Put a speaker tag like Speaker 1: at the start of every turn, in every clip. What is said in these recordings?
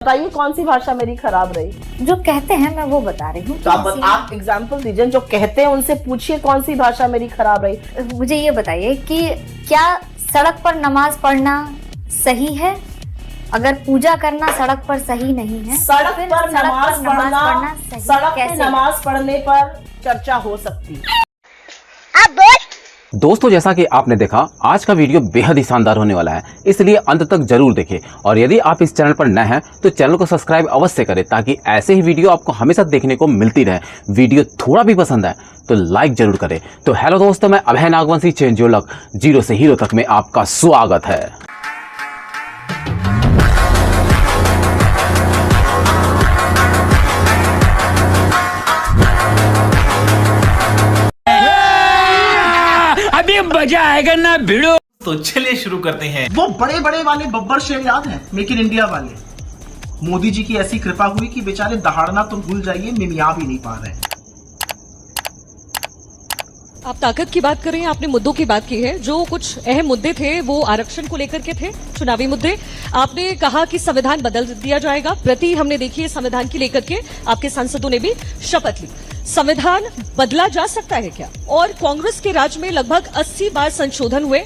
Speaker 1: बताइए कौन सी भाषा मेरी खराब रही?
Speaker 2: जो कहते हैं मैं वो बता रही हूँ।
Speaker 1: तो आप एग्जाम्पल दीजिए, जो कहते हैं उनसे पूछिए कौन सी भाषा मेरी खराब रही।
Speaker 2: मुझे ये बताइए कि क्या सड़क पर नमाज पढ़ना सही है? अगर पूजा करना सड़क पर सही नहीं है,
Speaker 1: सड़क पर नमाज पढ़ना, सड़क पर नमाज पढ़ने पर चर्चा हो सकती है।
Speaker 3: दोस्तों, जैसा कि आपने देखा, आज का वीडियो बेहद ही शानदार होने वाला है, इसलिए अंत तक जरूर देखें। और यदि आप इस चैनल पर नए हैं तो चैनल को सब्सक्राइब अवश्य करें, ताकि ऐसे ही वीडियो आपको हमेशा देखने को मिलती रहे। वीडियो थोड़ा भी पसंद है तो लाइक जरूर करें। तो हेलो दोस्तों, मैं Abhay Nagvanshi change your luck zero से हीरो तक में आपका स्वागत है।
Speaker 4: अभी मजा आएगा ना भिड़ो।
Speaker 5: तो चलिए शुरू करते हैं।
Speaker 6: वो बड़े बड़े वाले बब्बर शेर याद है, मेक इन इंडिया वाले? मोदी जी की ऐसी कृपा हुई कि बेचारे दहाड़ना तो भूल जाइए, मिमिया भी नहीं पा रहे।
Speaker 7: आप ताकत की बात कर रहे हैं, आपने मुद्दों की बात की है। जो कुछ अहम मुद्दे थे वो आरक्षण को लेकर के थे, चुनावी मुद्दे। आपने कहा कि संविधान बदल दिया जाएगा, प्रति हमने देखी है संविधान की लेकर के आपके सांसदों ने भी शपथ ली। संविधान बदला जा सकता है क्या? और कांग्रेस के राज में लगभग 80 बार संशोधन हुए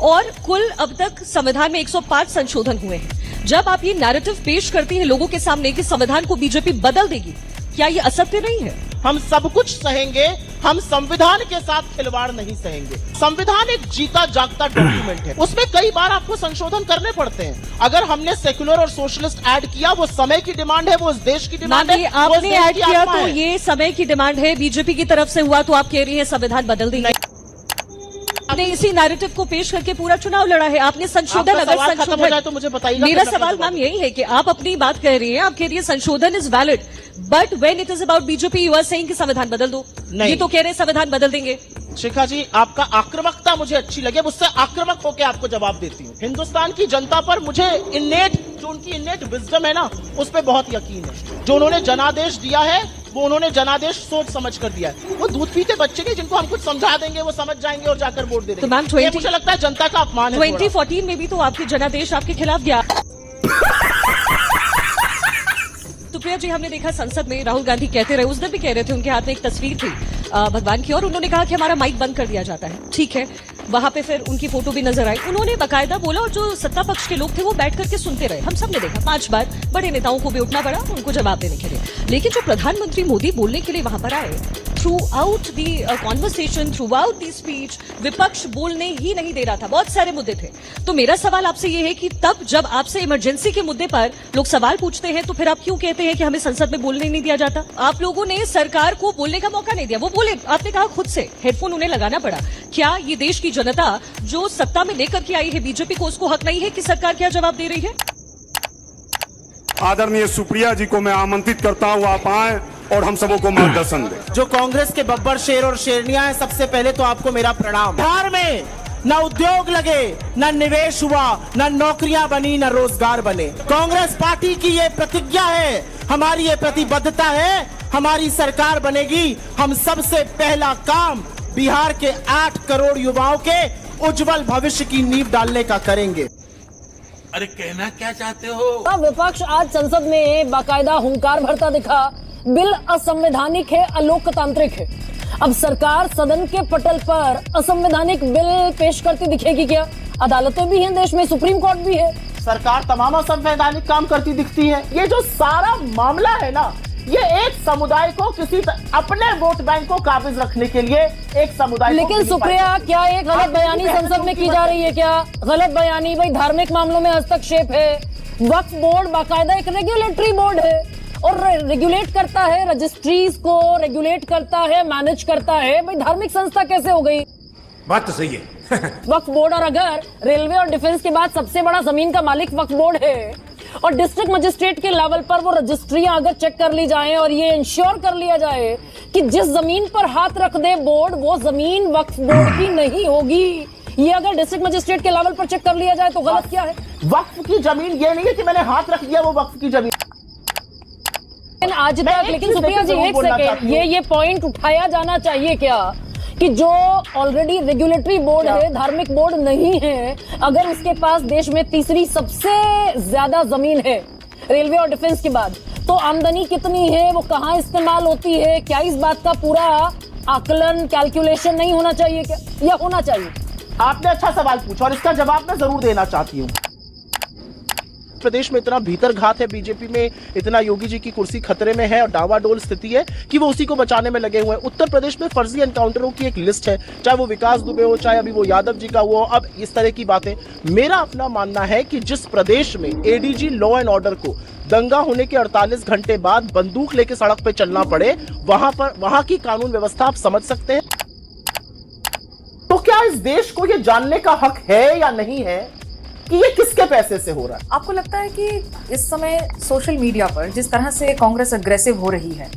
Speaker 7: और कुल अब तक संविधान में 105 संशोधन हुए हैं। जब आप ये नैरेटिव पेश करती हैं लोगों के सामने कि संविधान को बीजेपी बदल देगी, क्या ये असत्य नहीं है?
Speaker 8: हम सब कुछ सहेंगे, हम संविधान के साथ खिलवाड़ नहीं सहेंगे। संविधान एक जीता जागता डॉक्यूमेंट है, उसमें कई बार आपको संशोधन करने पड़ते हैं। अगर हमने सेक्युलर और सोशलिस्ट ऐड किया, वो समय की डिमांड है, वो उस देश की डिमांड है।
Speaker 7: आपने ऐड किया तो ये समय की डिमांड है, बीजेपी की तरफ से हुआ तो आप कह रही हैं संविधान बदल देंगे। आपने इसी नैरेटिव को पेश करके पूरा चुनाव लड़ा है। आपने संशोधन, अगर संशोधन हो जाए
Speaker 8: तो मुझे बताइए।
Speaker 7: मेरा सवाल मैम यही है कि आप अपनी बात कह रही हैं, आप कह रही है संशोधन is valid, but when it is about BJP you are saying कि संविधान बदल दो। ये तो कह रहे हैं संविधान बदल देंगे।
Speaker 8: शिखा जी, आपका आक्रामकता मुझे अच्छी लगे, मुझसे आक्रामक होकर आपको जवाब देती हूँ। हिंदुस्तान की जनता पर मुझे जो उनकी इन्नेट विजडम है ना, उस पर बहुत यकीन है। जो उन्होंने जनादेश दिया है वो उन्होंने जनादेश सोच समझ कर दिया है। वो दूध पीते बच्चे नहीं जिनको हम कुछ समझा देंगे वो समझ जाएंगे और जाकर वोट दे देंगे।
Speaker 7: तो मैम
Speaker 8: मुझे लगता है जनता का अपमान है।
Speaker 7: 2014 में भी तो आपके जनादेश आपके खिलाफ गया। तो प्रिया जी, हमने देखा संसद में राहुल गांधी कहते रहे, उस दिन भी कह रहे थे, उनके हाथ में एक तस्वीर थी भगवान की, और उन्होंने कहा कि हमारा माइक बंद कर दिया जाता है। ठीक है, वहां पे फिर उनकी फोटो भी नजर आई, उन्होंने बाकायदा बोला, और जो सत्ता पक्ष के लोग थे वो बैठ करके सुनते रहे। हम सब ने देखा 5 बार बड़े नेताओं को भी उठना पड़ा उनको जवाब देने के लिए। लेकिन जो प्रधानमंत्री मोदी बोलने के लिए वहां पर आए, through out the conversation, through out the speech, विपक्ष बोलने ही नहीं दे रहा था, बहुत सारे मुद्दे थे। तो मेरा सवाल आपसे ये है कि तब जब आपसे इमरजेंसी के मुद्दे पर लोग सवाल पूछते हैं तो फिर आप क्यों कहते हैं कि हमें संसद में बोलने नहीं दिया जाता? आप लोगों ने सरकार को बोलने का मौका नहीं दिया, वो बोले, आपने कहा खुद से हेडफोन उन्हें लगाना पड़ा। क्या ये देश की जनता जो सत्ता में लेकर के आई है बीजेपी को, उसको हक नहीं है कि सरकार क्या जवाब दे रही है?
Speaker 9: आदरणीय सुप्रिया जी को मैं आमंत्रित करता हूँ, आप आए और हम सबों को मार्गदर्शन दें।
Speaker 8: जो कांग्रेस के बब्बर शेर और शेरनियां हैं, सबसे पहले तो आपको मेरा प्रणाम। बिहार में न उद्योग लगे, न निवेश हुआ, न नौकरियां बनी, न रोजगार बने। कांग्रेस पार्टी की ये प्रतिज्ञा है, हमारी ये प्रतिबद्धता है, हमारी सरकार बनेगी, हम सबसे पहला काम बिहार के 8 करोड़ युवाओं के उज्जवल भविष्य की नींव डालने का करेंगे।
Speaker 5: अरे कहना क्या चाहते हो?
Speaker 10: विपक्ष आज संसद में बाकायदा हुंकार भरता दिखा, बिल असंवैधानिक है, अलोकतांत्रिक है। अब सरकार सदन के पटल पर असंवैधानिक बिल पेश करती दिखेगी क्या? अदालतें भी हैं देश में, सुप्रीम कोर्ट भी है,
Speaker 8: सरकार तमाम असंवैधानिक काम करती दिखती है। ये जो सारा मामला है ना, ये एक समुदाय को अपने वोट बैंक को काबिज रखने के लिए एक समुदाय।
Speaker 10: लेकिन सुप्रिया, क्या एक गलत बयानी संसद में की जा रही है? क्या गलत बयानी? भाई धार्मिक मामलों में हस्तक्षेप है। वक्फ बोर्ड बाकायदा एक रेगुलेटरी बोर्ड है और रेगुलेट करता है, रजिस्ट्रीज को रेगुलेट करता है, मैनेज करता है। भाई धार्मिक संस्था कैसे हो गई?
Speaker 9: बात तो सही है।
Speaker 10: वक्फ बोर्ड, और अगर रेलवे और डिफेंस के बाद सबसे बड़ा जमीन का मालिक वक्फ बोर्ड है, और डिस्ट्रिक्ट मजिस्ट्रेट के लेवल पर वो रजिस्ट्रियां अगर चेक कर ली जाएं और ये इंश्योर कर लिया जाए कि जिस जमीन पर हाथ रख दे बोर्ड, वो जमीन वक्फ बोर्ड की नहीं होगी, ये अगर डिस्ट्रिक्ट मजिस्ट्रेट के लेवल पर चेक कर लिया जाए तो गलत क्या है?
Speaker 8: वक्फ की जमीन ये नहीं है कि मैंने हाथ रख दिया वो वक्फ की जमीन।
Speaker 10: आज तक, लेकिन सुप्रिया जी एक सेकेंड, ये पॉइंट उठाया जाना चाहिए क्या कि जो ऑलरेडी रेगुलेटरी बोर्ड है, धार्मिक बोर्ड नहीं है, अगर उसके पास देश में तीसरी सबसे ज्यादा जमीन है, रेलवे और डिफेंस के बाद, तो आमदनी कितनी है, वो कहाँ इस्तेमाल होती है, क्या इस बात का पूरा आकलन, कैलकुलेशन नहीं होना चाहिए क्या, या होना चाहिए?
Speaker 6: आपने अच्छा सवाल पूछा और इसका जवाब मैं जरूर देना चाहती हूँ। प्रदेश में इतना भीतर घात है, बीजेपी में इतना योगी जी की कुर्सी खतरे में है और डावाडोल स्थिति है कि वो उसी को बचाने में लगे हुए हैं। उत्तर प्रदेश में फर्जी एनकाउंटरों की एक लिस्ट है, चाहे वो विकास दुबे हो, चाहे अभी वो यादव जी का हुआ, अब इस तरह की बातें। मेरा अपना मानना है कि जिस प्रदेश में एडीजी लॉ एंड ऑर्डर को दंगा होने के 48 घंटे बाद बंदूक लेके सड़क पे चलना पड़े, वहां की कानून व्यवस्था आप समझ सकते हैं। तो क्या इस देश को ये जानने का हक है या नहीं है कि ये किसके पैसे से हो रहा है?
Speaker 11: आपको लगता है कि इस समय सोशल मीडिया पर जिस तरह से कांग्रेस अग्रेसिव हो रही है,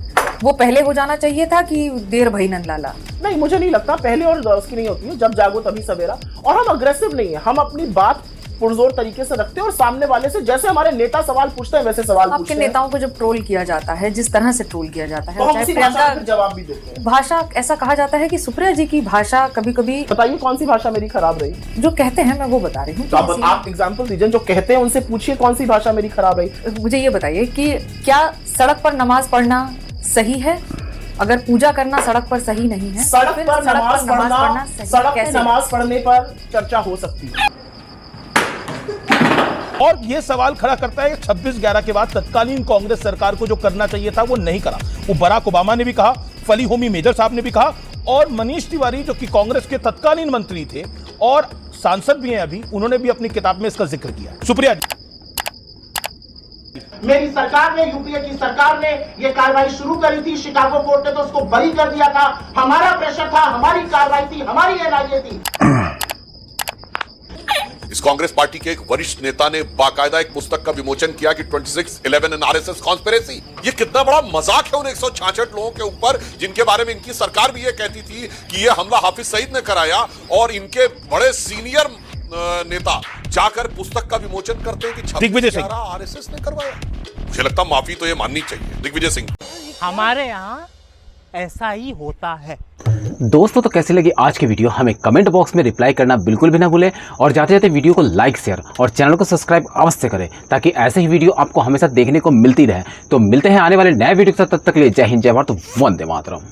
Speaker 11: वो पहले हो जाना चाहिए था कि देर भई नंदलाला?
Speaker 6: नहीं, मुझे नहीं लगता पहले और उसकी नहीं होती है, जब जागो तभी सवेरा। और हम अग्रेसिव नहीं है, हम अपनी बात पुरजोर तरीके से रखते हैं और सामने वाले से जैसे हमारे नेता सवाल पूछते हैं वैसे सवाल पूछते हैं।
Speaker 11: आपके नेताओं को जब ट्रोल किया जाता है, जिस तरह से ट्रोल किया जाता है,
Speaker 6: तो हम उसी भाषा में जवाब भी देते हैं।
Speaker 11: भाषा, ऐसा कहा जाता है कि सुप्रिया जी की भाषा कभी-कभी,
Speaker 6: बताइए कौन सी भाषा मेरी खराब रही?
Speaker 11: जो कहते हैं मैं वो बता रही हूँ।
Speaker 6: तो आप एग्जाम्पल दीजिए, जो कहते हैं उनसे पूछिए कौन सी भाषा मेरी खराब रही।
Speaker 11: मुझे ये बताइए कि क्या सड़क पर नमाज पढ़ना सही है? अगर पूजा करना सड़क पर सही नहीं है,
Speaker 6: सड़क पर नमाज पढ़ना, सड़क पर नमाज पढ़ने पर चर्चा हो सकती है।
Speaker 12: और ये सवाल खड़ा करता है 26/11 के बाद तत्कालीन कांग्रेस सरकार को जो करना चाहिए था वो नहीं करा। वो बराक ओबामा ने भी कहा, फली होमी मेजर साहब ने भी कहा, और मनीष तिवारी जो कि कांग्रेस के तत्कालीन मंत्री थे और सांसद भी हैं अभी, उन्होंने भी अपनी किताब में इसका जिक्र किया। सुप्रिया जी,
Speaker 6: मेरी सरकार ने, यूपीए की सरकार ने ये कार्रवाई शुरू करी थी, शिकागो कोर्ट ने तो उसको बरी कर दिया था। हमारा प्रेशर था, हमारी कार्रवाई थी, हमारी एनआईए थी।
Speaker 9: इस कांग्रेस पार्टी के एक वरिष्ठ नेता ने बाकायदा एक पुस्तक का विमोचन किया कि 2611 एंड आरएसएस कॉन्स्पिरेसी। ये कितना बड़ा मजाक है उन 166 लोगों के ऊपर जिनके बारे में इनकी सरकार भी ये कहती थी कि ये हमला हाफिज सईद ने कराया, और इनके बड़े सीनियर नेता जाकर पुस्तक का विमोचन करते हैं कि
Speaker 12: दिग्विजय सिंह
Speaker 9: आरएसएस ने करवाया। मुझे लगता माफी तो ये माननी चाहिए दिग्विजय सिंह।
Speaker 8: हमारे यहाँ ऐसा ही होता है।
Speaker 3: दोस्तों, तो कैसी लगी आज की वीडियो हमें कमेंट बॉक्स में रिप्लाई करना बिल्कुल भी ना भूलें, और जाते जाते वीडियो को लाइक, शेयर और चैनल को सब्सक्राइब अवश्य करें ताकि ऐसे ही वीडियो आपको हमेशा देखने को मिलती रहे। तो मिलते हैं आने वाले नए वीडियो के साथ, तब तक के लिए जय हिंद, जय भारत, वंदे मातरम।